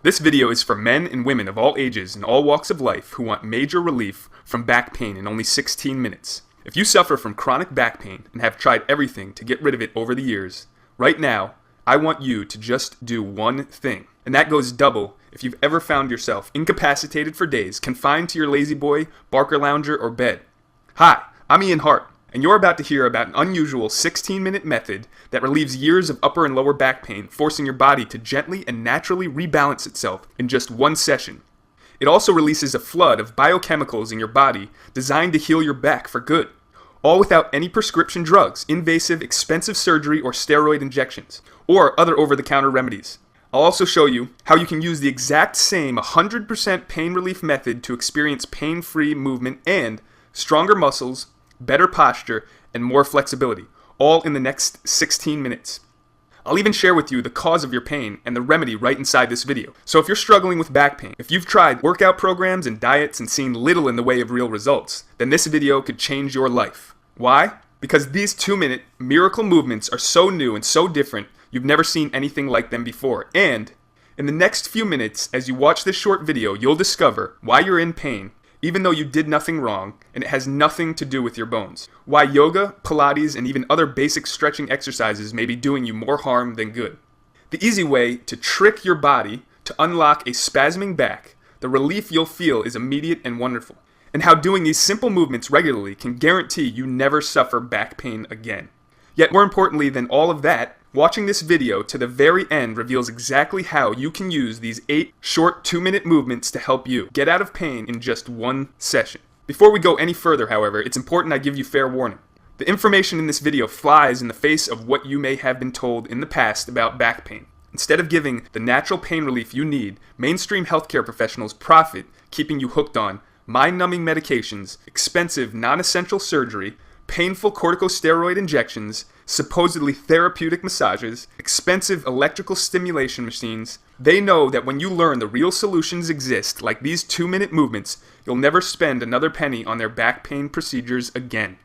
This video is for men and women of all ages and all walks of life who want major relief from back pain in only 16 minutes. If you suffer from chronic back pain and have tried everything to get rid of it over the years, right now, I want you to just do one thing. And that goes double if you've ever found yourself incapacitated for days, confined to your Laz-Z-Boy, Barker Lounger, or bed. Hi, I'm Ian Hart, and you're about to hear about an unusual 16-minute method that relieves years of upper and lower back pain, forcing your body to gently and naturally rebalance itself in just one session. It also releases a flood of biochemicals in your body designed to heal your back for good, all without any prescription drugs, invasive, expensive surgery, or steroid injections, or other over-the-counter remedies. I'll also show you how you can use the exact same 100% pain relief method to experience pain-free movement and stronger muscles, better posture, and more flexibility, all in the next 16 minutes. I'll even share with you the cause of your pain and the remedy right inside this video. So if you're struggling with back pain, if you've tried workout programs and diets and seen little in the way of real results, then this video could change your life. Why? Because these 2-minute miracle movements are so new and so different, you've never seen anything like them before. And in the next few minutes, as you watch this short video, you'll discover why you're in pain, even though you did nothing wrong, and it has nothing to do with your bones. Why yoga, Pilates, and even other basic stretching exercises may be doing you more harm than good. The easy way to trick your body to unlock a spasming back, the relief you'll feel is immediate and wonderful. And how doing these simple movements regularly can guarantee you never suffer back pain again. Yet more importantly than all of that, watching this video to the very end reveals exactly how you can use these 8 short 2-minute movements to help you get out of pain in just one session. Before we go any further, however, it's important I give you fair warning. The information in this video flies in the face of what you may have been told in the past about back pain. Instead of giving the natural pain relief you need, mainstream healthcare professionals profit keeping you hooked on mind-numbing medications, expensive non-essential surgery, painful corticosteroid injections, supposedly therapeutic massages, expensive electrical stimulation machines. They know that when you learn the real solutions exist, like these 2-minute movements, you'll never spend another penny on their back pain procedures again.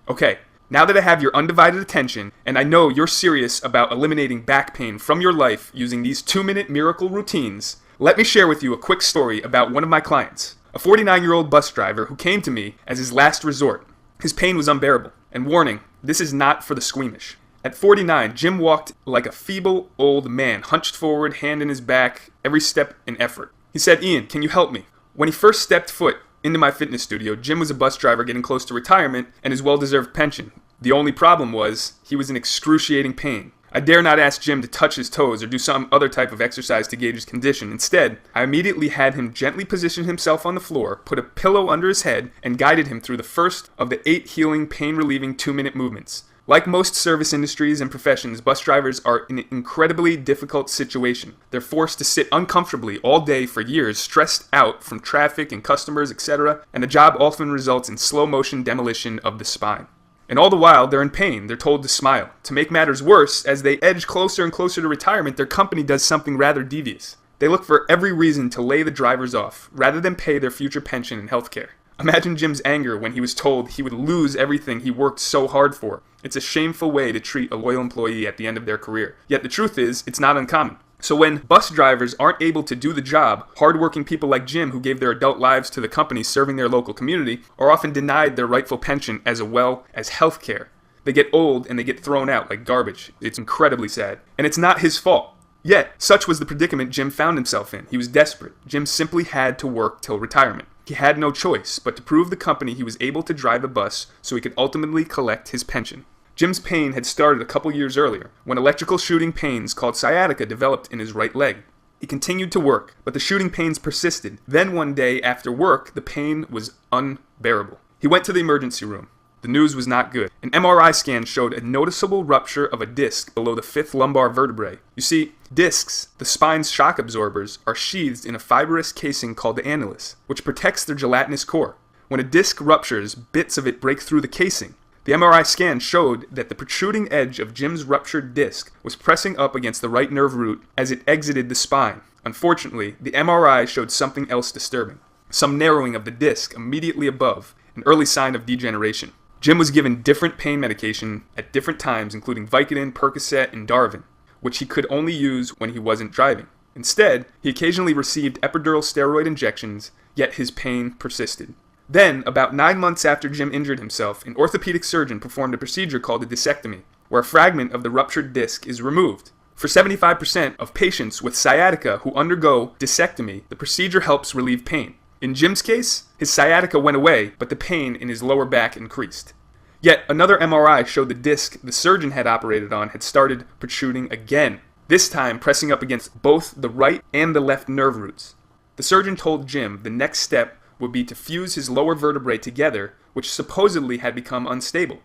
Okay, now that I have your undivided attention, and I know you're serious about eliminating back pain from your life using these 2-minute miracle routines, let me share with you a quick story about one of my clients, a 49-year-old bus driver who came to me as his last resort. His pain was unbearable. And warning, this is not for the squeamish. At 49, Jim walked like a feeble old man, hunched forward, hand in his back, every step an effort. He said, "Ian, can you help me?" When he first stepped foot into my fitness studio, Jim was a bus driver getting close to retirement and his well-deserved pension. The only problem was, he was in excruciating pain. I dare not ask Jim to touch his toes or do some other type of exercise to gauge his condition. Instead, I immediately had him gently position himself on the floor, put a pillow under his head, and guided him through the first of the 8 healing, pain-relieving 2-minute movements. Like most service industries and professions, bus drivers are in an incredibly difficult situation. They're forced to sit uncomfortably all day for years, stressed out from traffic and customers, etc., and the job often results in slow-motion demolition of the spine. And all the while, they're in pain. They're told to smile. To make matters worse, as they edge closer and closer to retirement, their company does something rather devious. They look for every reason to lay the drivers off, rather than pay their future pension and healthcare. Imagine Jim's anger when he was told he would lose everything he worked so hard for. It's a shameful way to treat a loyal employee at the end of their career. Yet the truth is, it's not uncommon. So when bus drivers aren't able to do the job, hardworking people like Jim, who gave their adult lives to the company serving their local community, are often denied their rightful pension as well as health care. They get old and they get thrown out like garbage. It's incredibly sad. And it's not his fault. Yet, such was the predicament Jim found himself in. He was desperate. Jim simply had to work till retirement. He had no choice but to prove the company he was able to drive a bus so he could ultimately collect his pension. Jim's pain had started a couple years earlier, when electrical shooting pains called sciatica developed in his right leg. He continued to work, but the shooting pains persisted. Then one day after work, the pain was unbearable. He went to the emergency room. The news was not good. An MRI scan showed a noticeable rupture of a disc below the 5th lumbar vertebrae. You see, discs, the spine's shock absorbers, are sheathed in a fibrous casing called the annulus, which protects their gelatinous core. When a disc ruptures, bits of it break through the casing. The MRI scan showed that the protruding edge of Jim's ruptured disc was pressing up against the right nerve root as it exited the spine. Unfortunately, the MRI showed something else disturbing. Some narrowing of the disc immediately above, an early sign of degeneration. Jim was given different pain medication at different times, including Vicodin, Percocet, and Darvin, which he could only use when he wasn't driving. Instead, he occasionally received epidural steroid injections, yet his pain persisted. Then, about 9 months after Jim injured himself, an orthopedic surgeon performed a procedure called a discectomy, where a fragment of the ruptured disc is removed. For 75% of patients with sciatica who undergo discectomy, the procedure helps relieve pain. In Jim's case, his sciatica went away, but the pain in his lower back increased. Yet another MRI showed the disc the surgeon had operated on had started protruding again, this time pressing up against both the right and the left nerve roots. The surgeon told Jim the next step would be to fuse his lower vertebrae together, which supposedly had become unstable.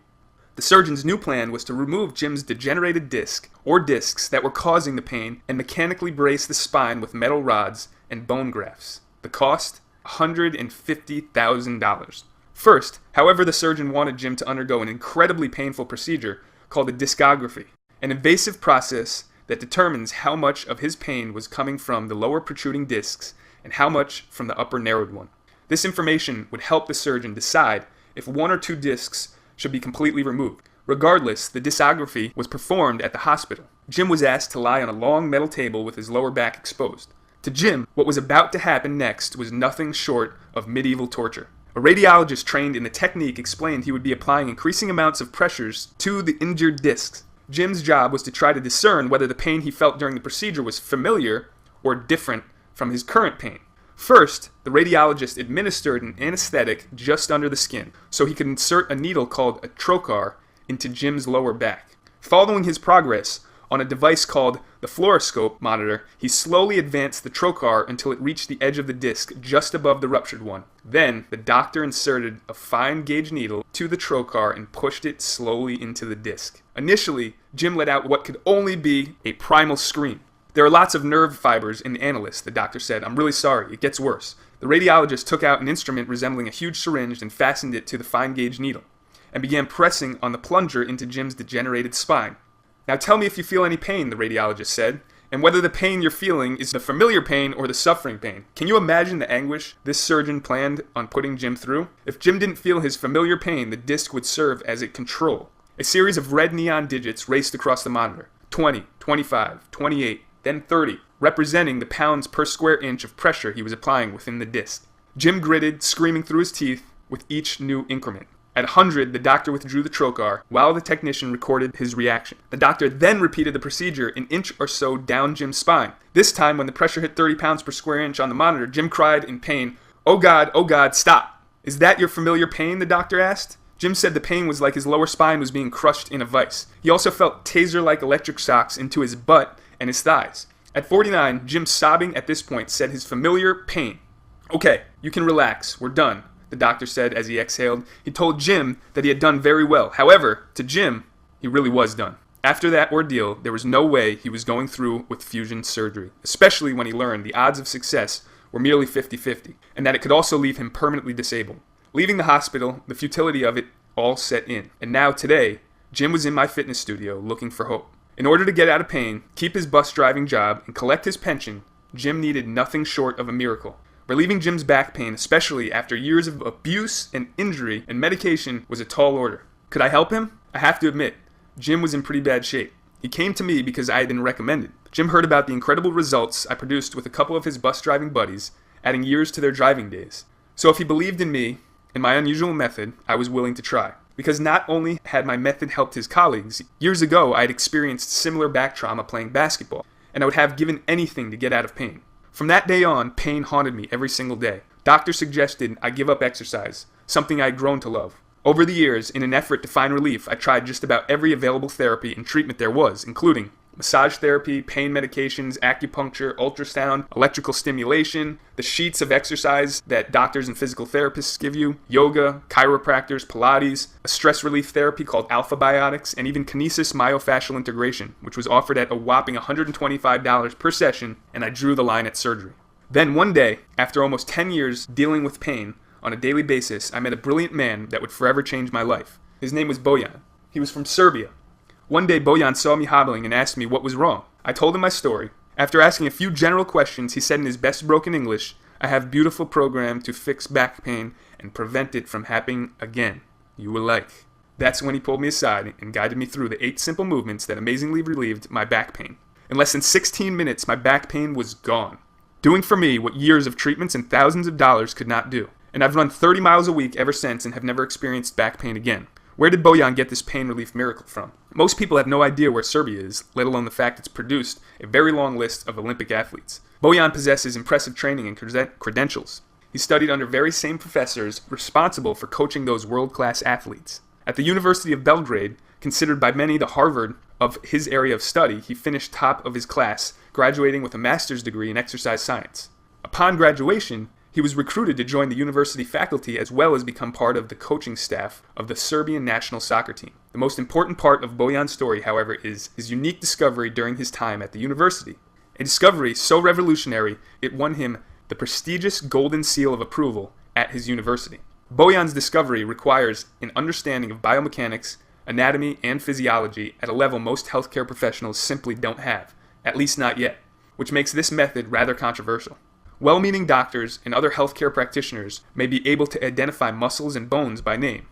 The surgeon's new plan was to remove Jim's degenerated disc, or discs that were causing the pain, and mechanically brace the spine with metal rods and bone grafts. The cost? $150,000. First, however, the surgeon wanted Jim to undergo an incredibly painful procedure called a discography, an invasive process that determines how much of his pain was coming from the lower protruding discs and how much from the upper narrowed one. This information would help the surgeon decide if 1 or 2 discs should be completely removed. Regardless, the discography was performed at the hospital. Jim was asked to lie on a long metal table with his lower back exposed. To Jim, what was about to happen next was nothing short of medieval torture. A radiologist trained in the technique explained he would be applying increasing amounts of pressures to the injured discs. Jim's job was to try to discern whether the pain he felt during the procedure was familiar or different from his current pain. First, the radiologist administered an anesthetic just under the skin, so he could insert a needle called a trocar into Jim's lower back. Following his progress, on a device called the fluoroscope monitor, he slowly advanced the trocar until it reached the edge of the disc just above the ruptured one. Then, the doctor inserted a fine gauge needle to the trocar and pushed it slowly into the disc. Initially, Jim let out what could only be a primal scream. "There are lots of nerve fibers in the annulus," the doctor said. "I'm really sorry. It gets worse." The radiologist took out an instrument resembling a huge syringe and fastened it to the fine gauge needle, and began pressing on the plunger into Jim's degenerated spine. "Now tell me if you feel any pain," the radiologist said, "and whether the pain you're feeling is the familiar pain or the suffering pain." Can you imagine the anguish this surgeon planned on putting Jim through? If Jim didn't feel his familiar pain, the disc would serve as a control. A series of red neon digits raced across the monitor. 20, 25, 28, then 30, representing the pounds per square inch of pressure he was applying within the disc. Jim gritted, screaming through his teeth with each new increment. At 100, the doctor withdrew the trocar, while the technician recorded his reaction. The doctor then repeated the procedure an inch or so down Jim's spine. This time, when the pressure hit 30 pounds per square inch on the monitor, Jim cried in pain, oh God, stop." "Is that your familiar pain?" the doctor asked. Jim said the pain was like his lower spine was being crushed in a vice. He also felt taser-like electric shocks into his butt and his thighs. At 49, Jim, sobbing at this point, said his familiar pain. "Okay, you can relax. We're done," the doctor said as he exhaled. He told Jim that he had done very well. However, to Jim, he really was done. After that ordeal, there was no way he was going through with fusion surgery, especially when he learned the odds of success were merely 50-50, and that it could also leave him permanently disabled. Leaving the hospital, the futility of it all set in. And now, today, Jim was in my fitness studio looking for hope. In order to get out of pain, keep his bus driving job, and collect his pension, Jim needed nothing short of a miracle. Relieving Jim's back pain, especially after years of abuse and injury and medication, was a tall order. Could I help him? I have to admit, Jim was in pretty bad shape. He came to me because I had been recommended. Jim heard about the incredible results I produced with a couple of his bus driving buddies, adding years to their driving days. So if he believed in me and my unusual method, I was willing to try. Because not only had my method helped his colleagues, years ago I had experienced similar back trauma playing basketball, and I would have given anything to get out of pain. From that day on, pain haunted me every single day. Doctors suggested I give up exercise, something I had grown to love. Over the years, in an effort to find relief, I tried just about every available therapy and treatment there was, including massage therapy, pain medications, acupuncture, ultrasound, electrical stimulation, the sheets of exercise that doctors and physical therapists give you, yoga, chiropractors, Pilates, a stress relief therapy called Alpha Biotics, and even kinesis myofascial integration, which was offered at a whopping $125 per session, and I drew the line at surgery. Then one day, after almost 10 years dealing with pain on a daily basis, I met a brilliant man that would forever change my life. His name was Bojan. He was from Serbia. One day, Bojan saw me hobbling and asked me what was wrong. I told him my story. After asking a few general questions, he said in his best broken English, "I have a beautiful program to fix back pain and prevent it from happening again. You will like." That's when he pulled me aside and guided me through the 8 simple movements that amazingly relieved my back pain. In less than 16 minutes, my back pain was gone, doing for me what years of treatments and thousands of dollars could not do. And I've run 30 miles a week ever since and have never experienced back pain again. Where did Bojan get this pain relief miracle from? Most people have no idea where Serbia is, let alone the fact it's produced a very long list of Olympic athletes. Bojan possesses impressive training and credentials. He studied under very same professors responsible for coaching those world-class athletes. At the University of Belgrade, considered by many the Harvard of his area of study, he finished top of his class, graduating with a master's degree in exercise science. Upon graduation, he was recruited to join the university faculty as well as become part of the coaching staff of the Serbian national soccer team. The most important part of Bojan's story, however, is his unique discovery during his time at the university. A discovery so revolutionary, it won him the prestigious Golden Seal of Approval at his university. Bojan's discovery requires an understanding of biomechanics, anatomy, and physiology at a level most healthcare professionals simply don't have, at least not yet, which makes this method rather controversial. Well-meaning doctors and other healthcare practitioners may be able to identify muscles and bones by name.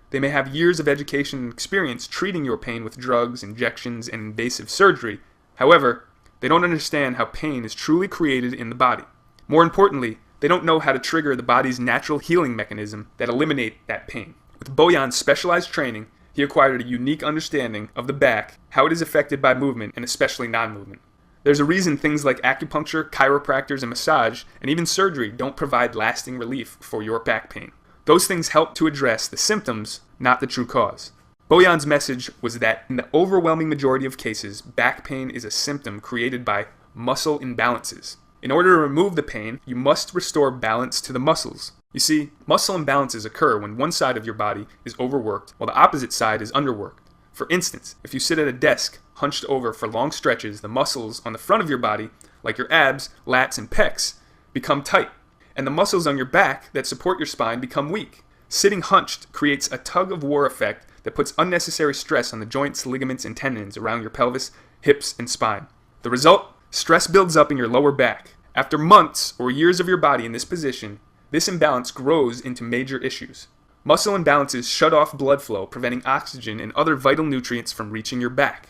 They may have years of education and experience treating your pain with drugs, injections, and invasive surgery. However, they don't understand how pain is truly created in the body. More importantly, they don't know how to trigger the body's natural healing mechanism that eliminate that pain. With Bojan's specialized training, he acquired a unique understanding of the back, how it is affected by movement, and especially non-movement. There's a reason things like acupuncture, chiropractors, and massage, and even surgery don't provide lasting relief for your back pain. Those things help to address the symptoms, not the true cause. Bojan's message was that in the overwhelming majority of cases, back pain is a symptom created by muscle imbalances. In order to remove the pain, you must restore balance to the muscles. You see, muscle imbalances occur when one side of your body is overworked while the opposite side is underworked. For instance, if you sit at a desk hunched over for long stretches, the muscles on the front of your body, like your abs, lats, and pecs, become tight, and the muscles on your back that support your spine become weak. Sitting hunched creates a tug-of-war effect that puts unnecessary stress on the joints, ligaments, and tendons around your pelvis, hips, and spine. The result? Stress builds up in your lower back. After months or years of your body in this position, this imbalance grows into major issues. Muscle imbalances shut off blood flow, preventing oxygen and other vital nutrients from reaching your back,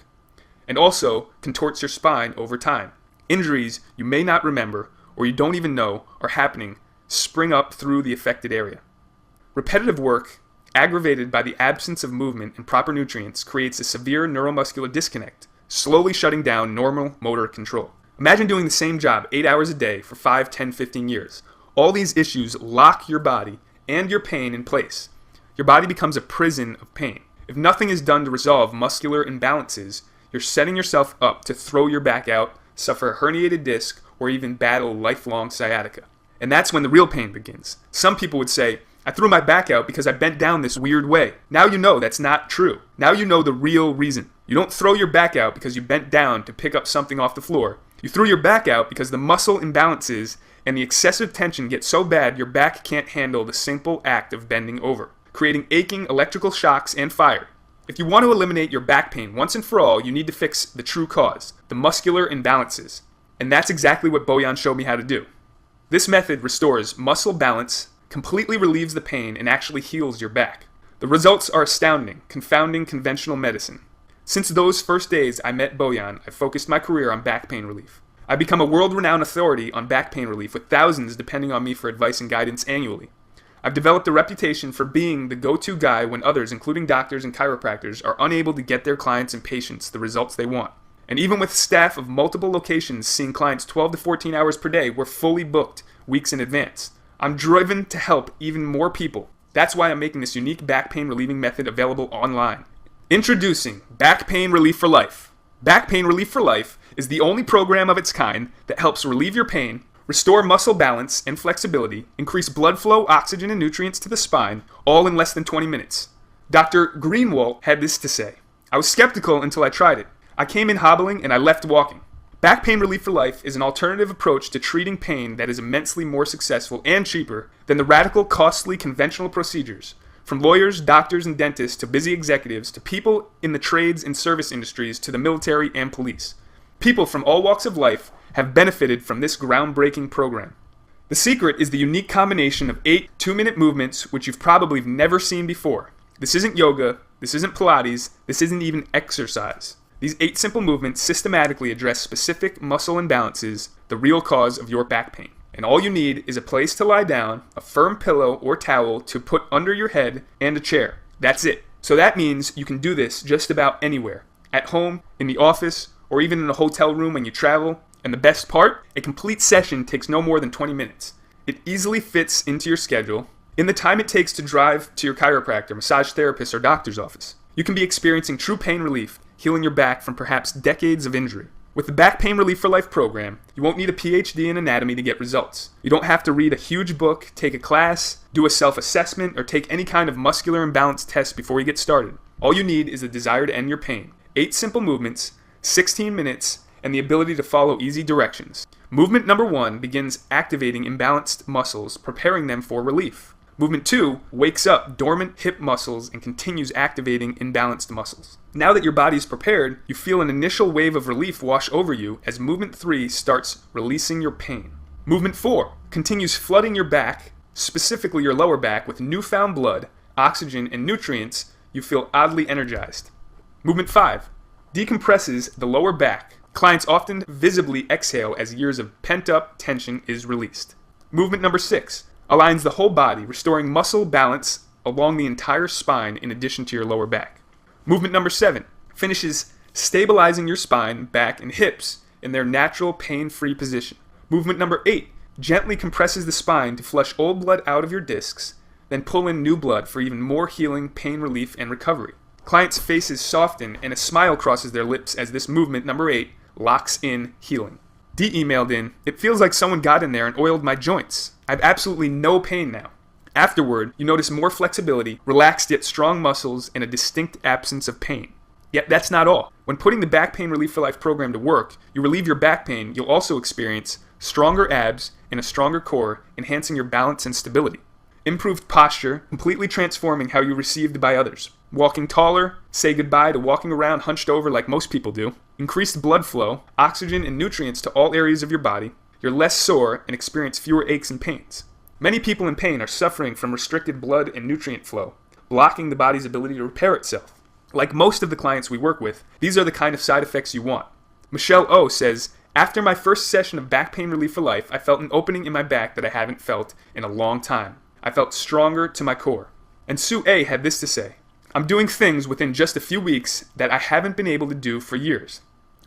and also contorts your spine over time. Injuries you may not remember or you don't even know are happening spring up through the affected area. Repetitive work, aggravated by the absence of movement and proper nutrients, creates a severe neuromuscular disconnect, slowly shutting down normal motor control. Imagine doing the same job 8 hours a day for 5, 10, 15 years. All these issues lock your body and your pain in place. Your body becomes a prison of pain. If nothing is done to resolve muscular imbalances, you're setting yourself up to throw your back out, suffer a herniated disc, or even battle lifelong sciatica. And that's when the real pain begins. Some people would say, I threw my back out because I bent down this weird way. Now you know that's not true. Now you know the real reason. You don't throw your back out because you bent down to pick up something off the floor. You threw your back out because the muscle imbalances and the excessive tension get so bad your back can't handle the simple act of bending over, creating aching electrical shocks and fire. If you want to eliminate your back pain once and for all, you need to fix the true cause, the muscular imbalances. And that's exactly what Bojan showed me how to do. This method restores muscle balance, completely relieves the pain, and actually heals your back. The results are astounding, confounding conventional medicine. Since those first days I met Bojan, I focused my career on back pain relief. I've become a world-renowned authority on back pain relief, with thousands depending on me for advice and guidance annually. I've developed a reputation for being the go-to guy when others, including doctors and chiropractors, are unable to get their clients and patients the results they want. And even with staff of multiple locations seeing clients 12 to 14 hours per day, we're fully booked weeks in advance. I'm driven to help even more people. That's why I'm making this unique back pain relieving method available online. Introducing Back Pain Relief for Life. Back Pain Relief for Life is the only program of its kind that helps relieve your pain, restore muscle balance and flexibility, increase blood flow, oxygen, and nutrients to the spine, all in less than 20 minutes. Dr. Greenwald had this to say, I was skeptical until I tried it. I came in hobbling and I left walking. Back Pain Relief for Life is an alternative approach to treating pain that is immensely more successful and cheaper than the radical, costly, conventional procedures. From lawyers, doctors, and dentists to busy executives to people in the trades and service industries to the military and police. People from all walks of life have benefited from this groundbreaking program. The secret is the unique combination of 8 2-minute movements which you've probably never seen before. This isn't yoga, this isn't Pilates, this isn't even exercise. These 8 simple movements systematically address specific muscle imbalances, the real cause of your back pain. And all you need is a place to lie down, a firm pillow or towel to put under your head, and a chair. That's it. So that means you can do this just about anywhere. At home, in the office, or even in a hotel room when you travel. And the best part? A complete session takes no more than 20 minutes. It easily fits into your schedule in the time it takes to drive to your chiropractor, massage therapist, or doctor's office. You can be experiencing true pain relief, healing your back from perhaps decades of injury. With the Back Pain Relief for Life program, you won't need a PhD in anatomy to get results. You don't have to read a huge book, take a class, do a self-assessment, or take any kind of muscular imbalance test before you get started. All you need is a desire to end your pain. 8 simple movements, 16 minutes, and the ability to follow easy directions. Movement number 1 begins activating imbalanced muscles, preparing them for relief. Movement 2 wakes up dormant hip muscles and continues activating imbalanced muscles. Now that your body is prepared, you feel an initial wave of relief wash over you as movement 3 starts releasing your pain. Movement 4 continues flooding your back, specifically your lower back, with newfound blood, oxygen, and nutrients. You feel oddly energized. Movement 5 decompresses the lower back. Clients often visibly exhale as years of pent-up tension is released. Movement number 6 aligns the whole body, restoring muscle balance along the entire spine in addition to your lower back. Movement number 7 finishes stabilizing your spine, back, and hips in their natural pain-free position. Movement number 8 gently compresses the spine to flush old blood out of your discs, then pull in new blood for even more healing, pain relief, and recovery. Clients' faces soften and a smile crosses their lips as this movement number 8 locks in healing. D emailed in, "It feels like someone got in there and oiled my joints. I have absolutely no pain now." Afterward, you notice more flexibility, relaxed yet strong muscles, and a distinct absence of pain. Yet that's not all. When putting the Back Pain Relief for Life program to work, you relieve your back pain, you'll also experience stronger abs and a stronger core, enhancing your balance and stability. Improved posture, completely transforming how you're received by others. Walking taller, say goodbye to walking around hunched over like most people do. Increased blood flow, oxygen and nutrients to all areas of your body. You're less sore and experience fewer aches and pains. Many people in pain are suffering from restricted blood and nutrient flow, blocking the body's ability to repair itself. Like most of the clients we work with, these are the kind of side effects you want. Michelle O says, "After my first session of Back Pain Relief for Life, I felt an opening in my back that I haven't felt in a long time. I felt stronger to my core." And Sue A had this to say, "I'm doing things within just a few weeks that I haven't been able to do for years."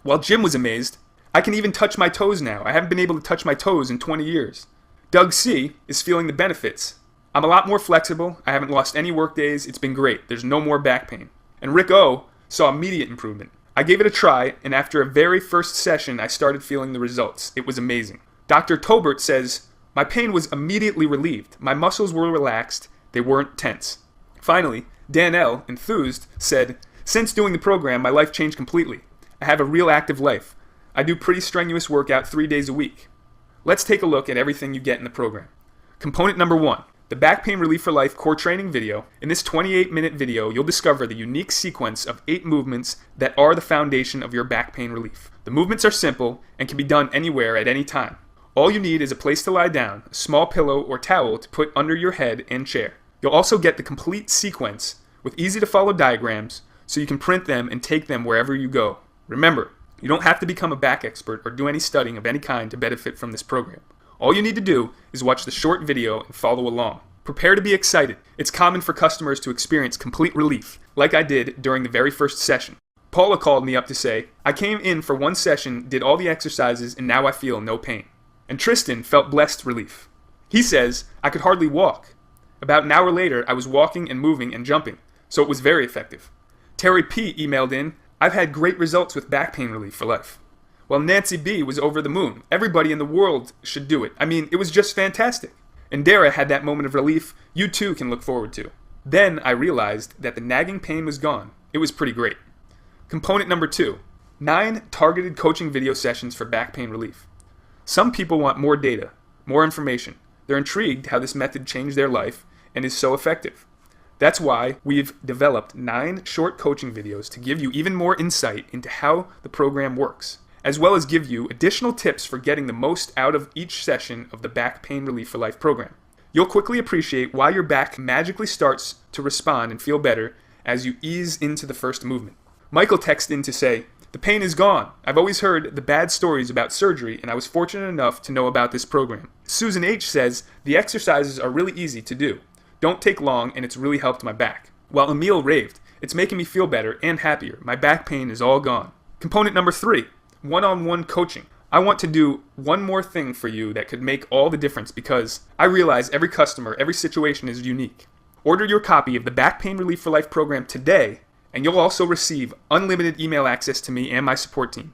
While Jim was amazed, "I can even touch my toes now. I haven't been able to touch my toes in 20 years. Doug C is feeling the benefits. "I'm a lot more flexible. I haven't lost any work days. It's been great. There's no more back pain." And Rick O saw immediate improvement. "I gave it a try, and after a very first session, I started feeling the results. It was amazing." Dr. Tobert says, "My pain was immediately relieved. My muscles were relaxed. They weren't tense." Finally, Dan L, enthused, said, "Since doing the program, my life changed completely. I have a real active life. I do pretty strenuous workout 3 days a week." Let's take a look at everything you get in the program. Component number 1, the Back Pain Relief for Life core training video. In this 28-minute video, you'll discover the unique sequence of 8 movements that are the foundation of your back pain relief. The movements are simple and can be done anywhere at any time. All you need is a place to lie down, a small pillow or towel to put under your head and chair. You'll also get the complete sequence with easy-to-follow diagrams so you can print them and take them wherever you go. Remember, you don't have to become a back expert or do any studying of any kind to benefit from this program. All you need to do is watch the short video and follow along. Prepare to be excited. It's common for customers to experience complete relief, like I did during the very first session. Paula called me up to say, "I came in for one session, did all the exercises, and now I feel no pain." And Tristan felt blessed relief. He says, "I could hardly walk. About an hour later, I was walking and moving and jumping, so it was very effective." Terry P emailed in, "I've had great results with back pain relief for life." While Nancy B was over the moon. "Everybody in the world should do it. I mean, it was just fantastic." And Dara had that moment of relief you too can look forward to. Then I realized that the nagging pain was gone. It was pretty great. Component number 2, 9 targeted coaching video sessions for back pain relief. Some people want more data, more information. They're intrigued how this method changed their life and is so effective. That's why we've developed 9 short coaching videos to give you even more insight into how the program works, as well as give you additional tips for getting the most out of each session of the Back Pain Relief for Life program. You'll quickly appreciate why your back magically starts to respond and feel better as you ease into the first movement. Michael texted in to say, The pain is gone. I've always heard the bad stories about surgery, and I was fortunate enough to know about this program. Susan H. says, the exercises are really easy to do. Don't take long, and it's really helped my back. While Emil raved, it's making me feel better and happier. My back pain is all gone. Component number 3, one-on-one coaching. I want to do one more thing for you that could make all the difference because I realize every customer, every situation is unique. Order your copy of the Back Pain Relief for Life program today, and you'll also receive unlimited email access to me and my support team.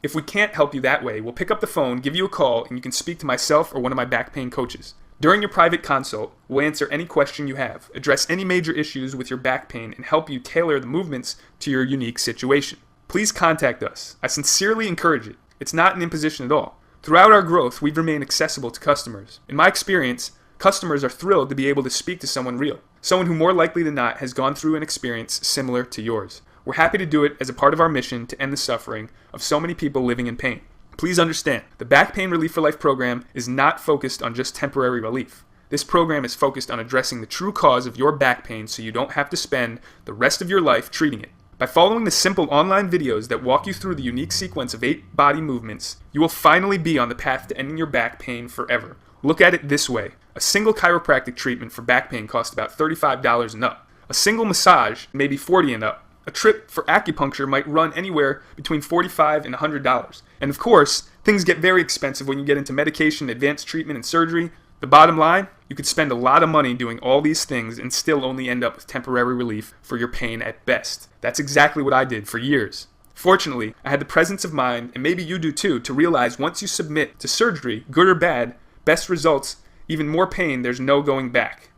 If we can't help you that way, we'll pick up the phone, give you a call, and you can speak to myself or one of my back pain coaches. During your private consult, we'll answer any question you have, address any major issues with your back pain, and help you tailor the movements to your unique situation. Please contact us. I sincerely encourage it. It's not an imposition at all. Throughout our growth, we've remained accessible to customers. In my experience, customers are thrilled to be able to speak to someone real, someone who more likely than not has gone through an experience similar to yours. We're happy to do it as a part of our mission to end the suffering of so many people living in pain. Please understand, the Back Pain Relief for Life program is not focused on just temporary relief. This program is focused on addressing the true cause of your back pain so you don't have to spend the rest of your life treating it. By following the simple online videos that walk you through the unique sequence of 8 body movements, you will finally be on the path to ending your back pain forever. Look at it this way. A single chiropractic treatment for back pain costs about $35 and up. A single massage may be $40 and up. A trip for acupuncture might run anywhere between $45 and $100. And of course, things get very expensive when you get into medication, advanced treatment, and surgery. The bottom line, you could spend a lot of money doing all these things and still only end up with temporary relief for your pain at best. That's exactly what I did for years. Fortunately, I had the presence of mind, and maybe you do too, to realize once you submit to surgery, good or bad, best results, even more pain, there's no going back.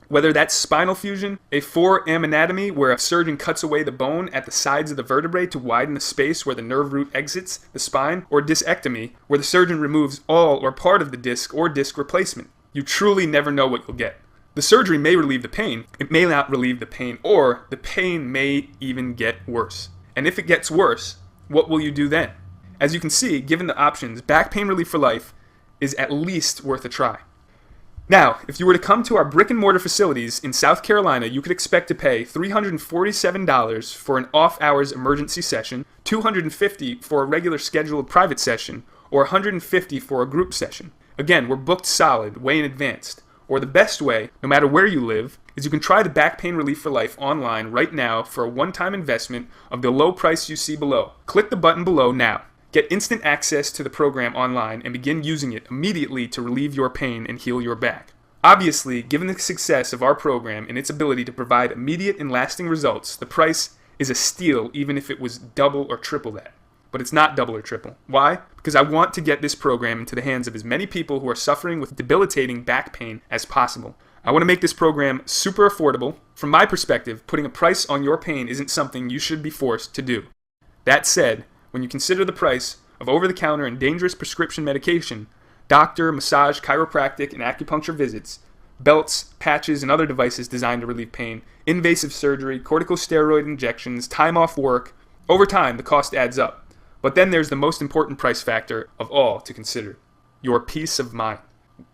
Whether that's spinal fusion, a forearm anatomy where a surgeon cuts away the bone at the sides of the vertebrae to widen the space where the nerve root exits the spine, or discectomy, where the surgeon removes all or part of the disc or disc replacement. You truly never know what you'll get. The surgery may relieve the pain, it may not relieve the pain, or the pain may even get worse. And if it gets worse, what will you do then? As you can see, given the options, Back Pain Relief for Life is at least worth a try. Now, if you were to come to our brick and mortar facilities in South Carolina, you could expect to pay $347 for an off-hours emergency session, $250 for a regular scheduled private session, or $150 for a group session. Again, we're booked solid, way in advance. Or the best way, no matter where you live, is you can try the Back Pain Relief for Life online right now for a one-time investment of the low price you see below. Click the button below now. Get instant access to the program online and begin using it immediately to relieve your pain and heal your back. Obviously, given the success of our program and its ability to provide immediate and lasting results, the price is a steal even if it was double or triple that. But it's not double or triple. Why? Because I want to get this program into the hands of as many people who are suffering with debilitating back pain as possible. I want to make this program super affordable. From my perspective, putting a price on your pain isn't something you should be forced to do. That said, when you consider the price of over-the-counter and dangerous prescription medication, doctor, massage, chiropractic, and acupuncture visits, belts, patches, and other devices designed to relieve pain, invasive surgery, corticosteroid injections, time off work, over time the cost adds up. But then there's the most important price factor of all to consider: your peace of mind.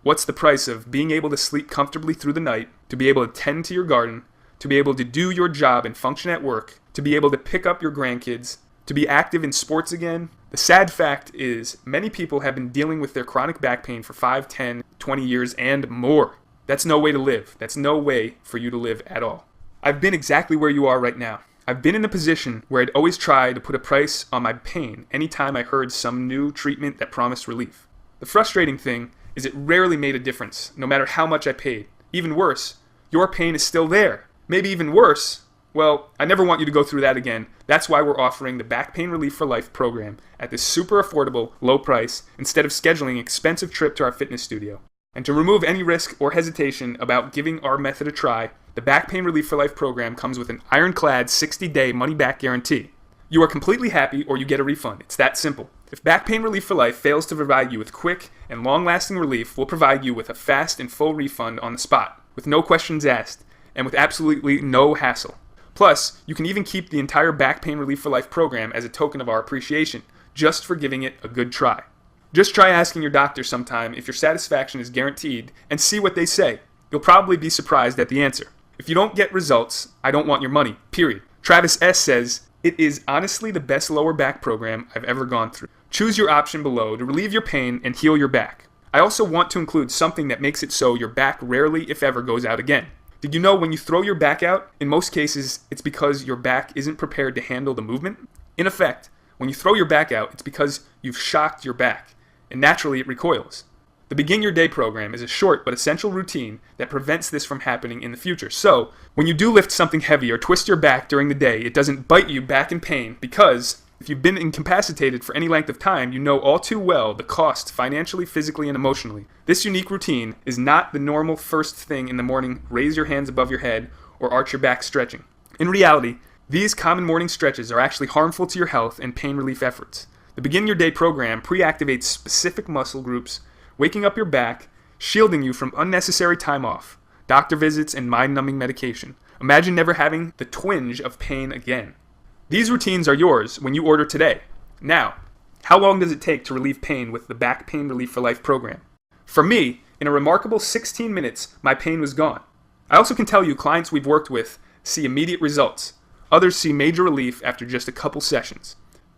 What's the price of being able to sleep comfortably through the night, to be able to tend to your garden, to be able to do your job and function at work, to be able to pick up your grandkids, to be active in sports again? The sad fact is, many people have been dealing with their chronic back pain for 5, 10, 20 years and more. That's no way to live. That's no way for you to live at all. I've been exactly where you are right now. I've been in the position where I'd always try to put a price on my pain anytime I heard some new treatment that promised relief. The frustrating thing is it rarely made a difference, no matter how much I paid. Even worse, your pain is still there. Maybe even worse, well, I never want you to go through that again. That's why we're offering the Back Pain Relief for Life program at this super affordable, low price, instead of scheduling an expensive trip to our fitness studio. And to remove any risk or hesitation about giving our method a try, the Back Pain Relief for Life program comes with an ironclad 60-day money-back guarantee. You are completely happy or you get a refund. It's that simple. If Back Pain Relief for Life fails to provide you with quick and long-lasting relief, we'll provide you with a fast and full refund on the spot, with no questions asked, and with absolutely no hassle. Plus, you can even keep the entire Back Pain Relief for Life program as a token of our appreciation, just for giving it a good try. Just try asking your doctor sometime if your satisfaction is guaranteed and see what they say. You'll probably be surprised at the answer. If you don't get results, I don't want your money, period. Travis S. says, It is honestly the best lower back program I've ever gone through. Choose your option below to relieve your pain and heal your back. I also want to include something that makes it so your back rarely, if ever, goes out again. Did you know when you throw your back out, in most cases, it's because your back isn't prepared to handle the movement? In effect, when you throw your back out, it's because you've shocked your back, and naturally it recoils. The Begin Your Day program is a short but essential routine that prevents this from happening in the future. So, when you do lift something heavy or twist your back during the day, it doesn't bite you back in pain because if you've been incapacitated for any length of time, you know all too well the cost financially, physically, and emotionally. This unique routine is not the normal first thing in the morning, raise your hands above your head, or arch your back stretching. In reality, these common morning stretches are actually harmful to your health and pain relief efforts. The Begin Your Day program pre-activates specific muscle groups, waking up your back, shielding you from unnecessary time off, doctor visits, and mind-numbing medication. Imagine never having the twinge of pain again. These routines are yours when you order today. Now, how long does it take to relieve pain with the Back Pain Relief for Life program? For me, in a remarkable 16 minutes, my pain was gone. I also can tell you clients we've worked with see immediate results. Others see major relief after just a couple sessions.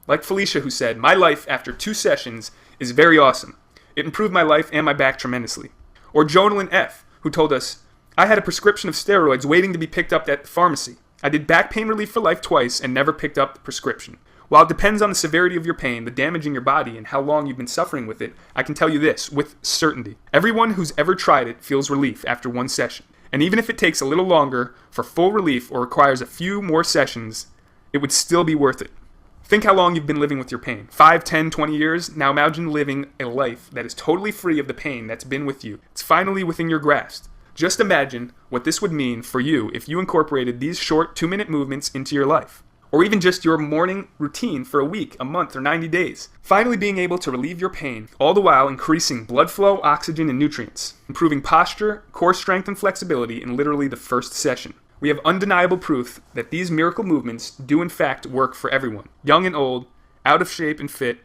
Like Felicia, who said, "My life after 2 sessions is very awesome. It improved my life and my back tremendously." Or Jonalyn F., who told us, "I had a prescription of steroids waiting to be picked up at the pharmacy. I did Back Pain Relief for Life twice and never picked up the prescription." While it depends on the severity of your pain, the damage in your body, and how long you've been suffering with it, I can tell you this with certainty. Everyone who's ever tried it feels relief after 1 session. And even if it takes a little longer for full relief or requires a few more sessions, it would still be worth it. Think how long you've been living with your pain. 5, 10, 20 years? Now imagine living a life that is totally free of the pain that's been with you. It's finally within your grasp. Just imagine what this would mean for you if you incorporated these short 2-minute movements into your life. Or even just your morning routine for a week, a month, or 90 days. Finally being able to relieve your pain, all the while increasing blood flow, oxygen, and nutrients. Improving posture, core strength, and flexibility in literally the first session. We have undeniable proof that these miracle movements do in fact work for everyone. Young and old, out of shape and fit.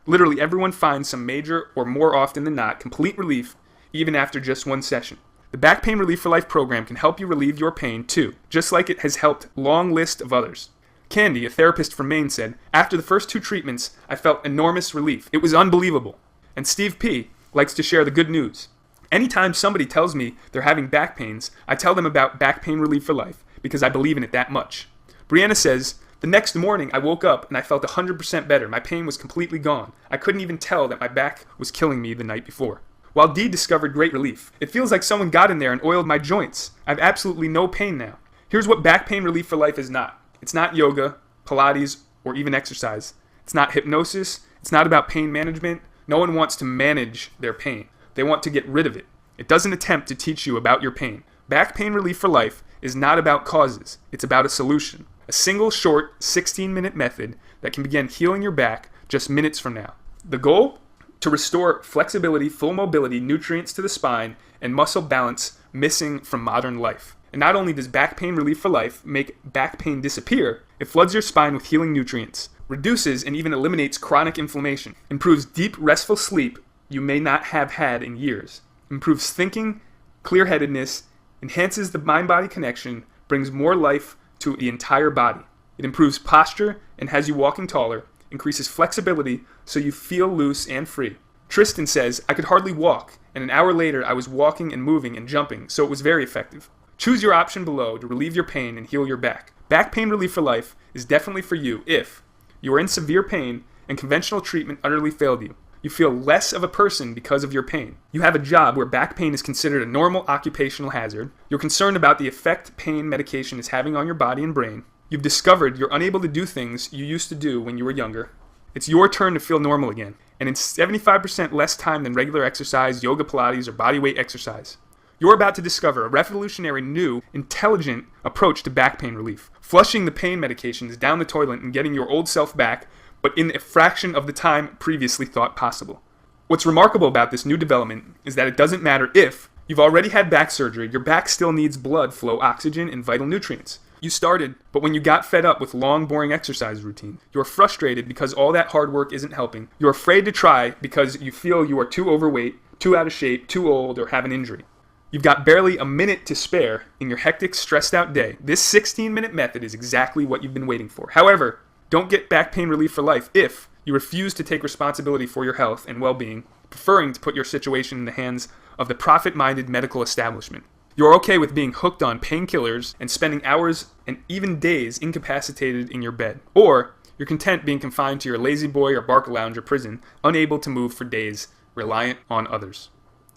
Literally everyone finds some major, or more often than not, complete relief even after just 1 session. The Back Pain Relief for Life program can help you relieve your pain too, just like it has helped a long list of others. Candy, a therapist from Maine, said, "After the first 2 treatments, I felt enormous relief. It was unbelievable." And Steve P. likes to share the good news. Anytime somebody tells me they're having back pains, I tell them about Back Pain Relief for Life because I believe in it that much. Brianna says, "The next morning I woke up and I felt 100% better. My pain was completely gone. I couldn't even tell that my back was killing me the night before." While Dee discovered great relief. "It feels like someone got in there and oiled my joints. I have absolutely no pain now." Here's what Back Pain Relief for Life is not. It's not yoga, Pilates, or even exercise. It's not hypnosis. It's not about pain management. No one wants to manage their pain. They want to get rid of it. It doesn't attempt to teach you about your pain. Back Pain Relief for Life is not about causes. It's about a solution. A single short 16-minute method that can begin healing your back just minutes from now. The goal? To restore flexibility, full mobility, nutrients to the spine, and muscle balance missing from modern life. And not only does Back Pain Relief for Life make back pain disappear, it floods your spine with healing nutrients, reduces and even eliminates chronic inflammation, improves deep, restful sleep you may not have had in years, improves thinking, clear-headedness, enhances the mind-body connection, brings more life to the entire body. It improves posture and has you walking taller, increases flexibility so you feel loose and free. Tristan says, "I could hardly walk, and an hour later I was walking and moving and jumping, so it was very effective." Choose your option below to relieve your pain and heal your back. Back Pain Relief for Life is definitely for you if you are in severe pain and conventional treatment utterly failed you. You feel less of a person because of your pain. You have a job where back pain is considered a normal occupational hazard. You're concerned about the effect pain medication is having on your body and brain. You've discovered you're unable to do things you used to do when you were younger. It's your turn to feel normal again. And in 75% less time than regular exercise, yoga, Pilates, or bodyweight exercise. You're about to discover a revolutionary, new, intelligent approach to back pain relief. Flushing the pain medications down the toilet and getting your old self back, but in a fraction of the time previously thought possible. What's remarkable about this new development is that it doesn't matter if you've already had back surgery, your back still needs blood flow, oxygen, and vital nutrients. You started, but when you got fed up with long, boring exercise routine, you're frustrated because all that hard work isn't helping. You're afraid to try because you feel you are too overweight, too out of shape, too old, or have an injury. You've got barely a minute to spare in your hectic, stressed out day. This 16-minute method is exactly what you've been waiting for. However, don't get back pain relief for life if you refuse to take responsibility for your health and well-being, preferring to put your situation in the hands of the profit-minded medical establishment. You're okay with being hooked on painkillers and spending hours and even days incapacitated in your bed. Or you're content being confined to your Laz-Z-Boy or Barca Lounge or prison, unable to move for days, reliant on others.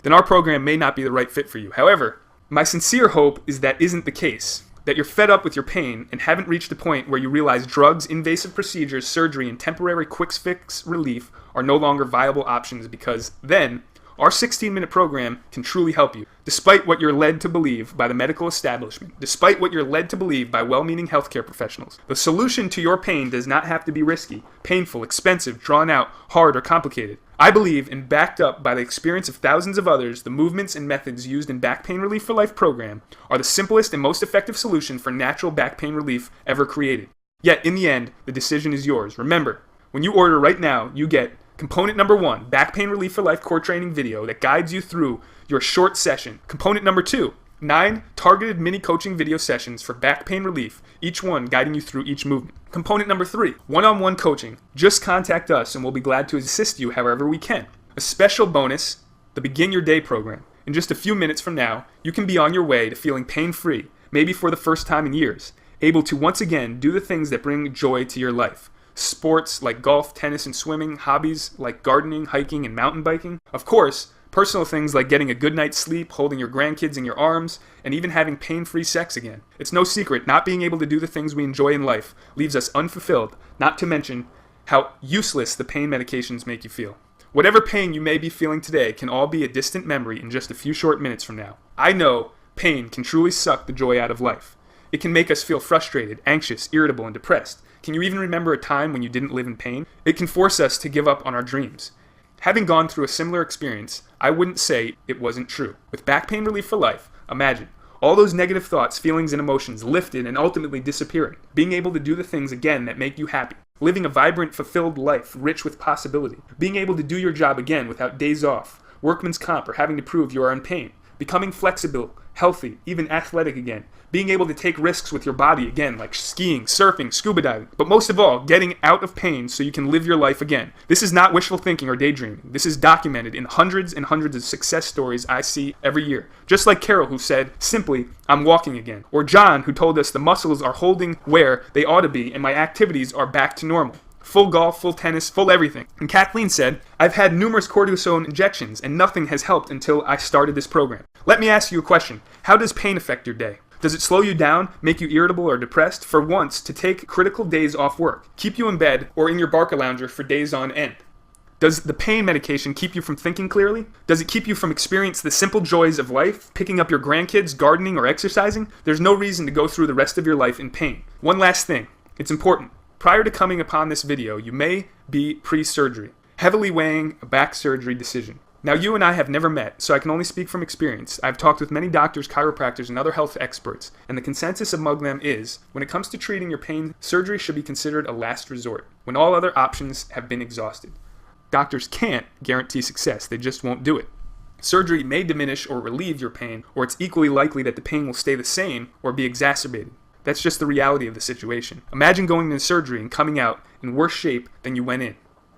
Then our program may not be the right fit for you. However, my sincere hope is that isn't the case, that you're fed up with your pain and haven't reached a point where you realize drugs, invasive procedures, surgery, and temporary quick fix relief are no longer viable options, because then our 16-minute program can truly help you, despite what you're led to believe by the medical establishment, despite what you're led to believe by well-meaning healthcare professionals. The solution to your pain does not have to be risky, painful, expensive, drawn out, hard, or complicated. I believe, and backed up by the experience of thousands of others, the movements and methods used in Back Pain Relief for Life program are the simplest and most effective solution for natural back pain relief ever created. Yet, in the end, the decision is yours. Remember, when you order right now, you get component number 1, Back Pain Relief for Life core training video that guides you through your short session. Component number 2, 9 targeted mini coaching video sessions for back pain relief, each one guiding you through each movement. Component number 3, one-on-one coaching. Just contact us and we'll be glad to assist you however we can. A special bonus, the Begin Your Day program. In just a few minutes from now, you can be on your way to feeling pain-free, maybe for the first time in years, able to once again do the things that bring joy to your life. Sports like golf, tennis, and swimming, hobbies like gardening, hiking, and mountain biking. Of course, personal things like getting a good night's sleep, holding your grandkids in your arms, and even having pain-free sex again. It's no secret, not being able to do the things we enjoy in life leaves us unfulfilled, not to mention how useless the pain medications make you feel. Whatever pain you may be feeling today can all be a distant memory in just a few short minutes from now. I know pain can truly suck the joy out of life. It can make us feel frustrated, anxious, irritable, and depressed. Can you even remember a time when you didn't live in pain? It can force us to give up on our dreams. Having gone through a similar experience, I wouldn't say it wasn't true. With Back Pain Relief for Life, imagine all those negative thoughts, feelings, and emotions lifted and ultimately disappearing. Being able to do the things again that make you happy. Living a vibrant, fulfilled life, rich with possibility. Being able to do your job again without days off, workman's comp, or having to prove you are in pain. Becoming flexible, healthy, even athletic again. Being able to take risks with your body again, like skiing, surfing, scuba diving. But most of all, getting out of pain so you can live your life again. This is not wishful thinking or daydreaming. This is documented in hundreds and hundreds of success stories I see every year. Just like Carol, who said, simply, I'm walking again. Or John, who told us the muscles are holding where they ought to be and my activities are back to normal. Full golf, full tennis, full everything. And Kathleen said, I've had numerous cortisone injections and nothing has helped until I started this program. Let me ask you a question. How does pain affect your day? Does it slow you down, make you irritable or depressed? For once, to take critical days off work, keep you in bed or in your Barca Lounger for days on end? Does the pain medication keep you from thinking clearly? Does it keep you from experiencing the simple joys of life, picking up your grandkids, gardening, or exercising? There's no reason to go through the rest of your life in pain. One last thing. It's important. Prior to coming upon this video, you may be pre-surgery, heavily weighing a back surgery decision. Now, you and I have never met, so I can only speak from experience. I've talked with many doctors, chiropractors, and other health experts, and the consensus among them is, when it comes to treating your pain, surgery should be considered a last resort, when all other options have been exhausted. Doctors can't guarantee success, they just won't do it. Surgery may diminish or relieve your pain, or it's equally likely that the pain will stay the same or be exacerbated. That's just the reality of the situation. Imagine going into surgery and coming out in worse shape than you went in.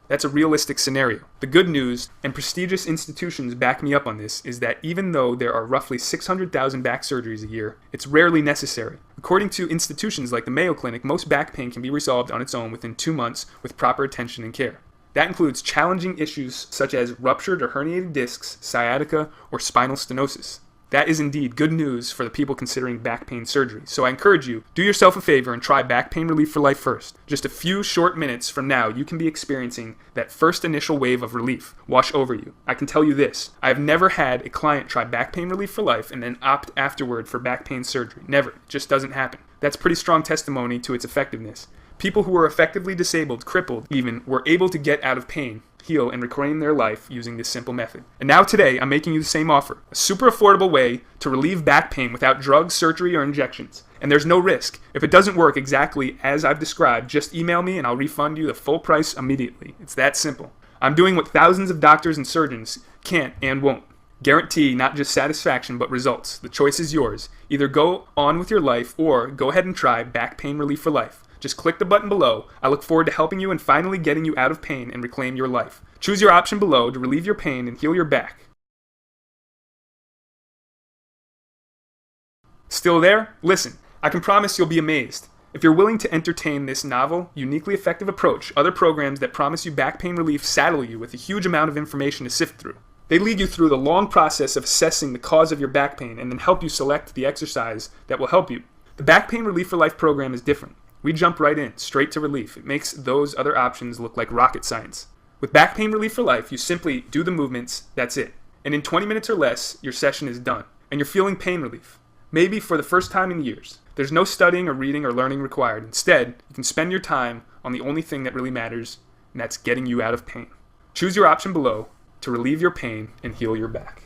That's a realistic scenario. The good news, and prestigious institutions back me up on this, is that even though there are roughly 600,000 back surgeries a year, it's rarely necessary. According to institutions like the Mayo Clinic, most back pain can be resolved on its own within 2 months with proper attention and care. That includes challenging issues such as ruptured or herniated discs, sciatica, or spinal stenosis. That is indeed good news for the people considering back pain surgery. So I encourage you, do yourself a favor and try Back Pain Relief for Life first. Just a few short minutes from now, you can be experiencing that first initial wave of relief wash over you. I can tell you this, I have never had a client try Back Pain Relief for Life and then opt afterward for back pain surgery. Never. It just doesn't happen. That's pretty strong testimony to its effectiveness. People who were effectively disabled, crippled even, were able to get out of pain, heal, and reclaim their life using this simple method. And now today, I'm making you the same offer. A super affordable way to relieve back pain without drugs, surgery, or injections. And there's no risk. If it doesn't work exactly as I've described, just email me and I'll refund you the full price immediately. It's that simple. I'm doing what thousands of doctors and surgeons can't and won't. Guarantee not just satisfaction but results. The choice is yours. Either go on with your life or go ahead and try Back Pain Relief for Life. Just click the button below. I look forward to helping you and finally getting you out of pain and reclaim your life. Choose your option below to relieve your pain and heal your back. Still there? Listen, I can promise you'll be amazed. If you're willing to entertain this novel, uniquely effective approach, other programs that promise you back pain relief saddle you with a huge amount of information to sift through. They lead you through the long process of assessing the cause of your back pain and then help you select the exercise that will help you. The Back Pain Relief for Life program is different. We jump right in, straight to relief. It makes those other options look like rocket science. With Back Pain Relief for Life, you simply do the movements, that's it. And in 20 minutes or less, your session is done. And you're feeling pain relief. Maybe for the first time in years. There's no studying or reading or learning required. Instead, you can spend your time on the only thing that really matters, and that's getting you out of pain. Choose your option below to relieve your pain and heal your back.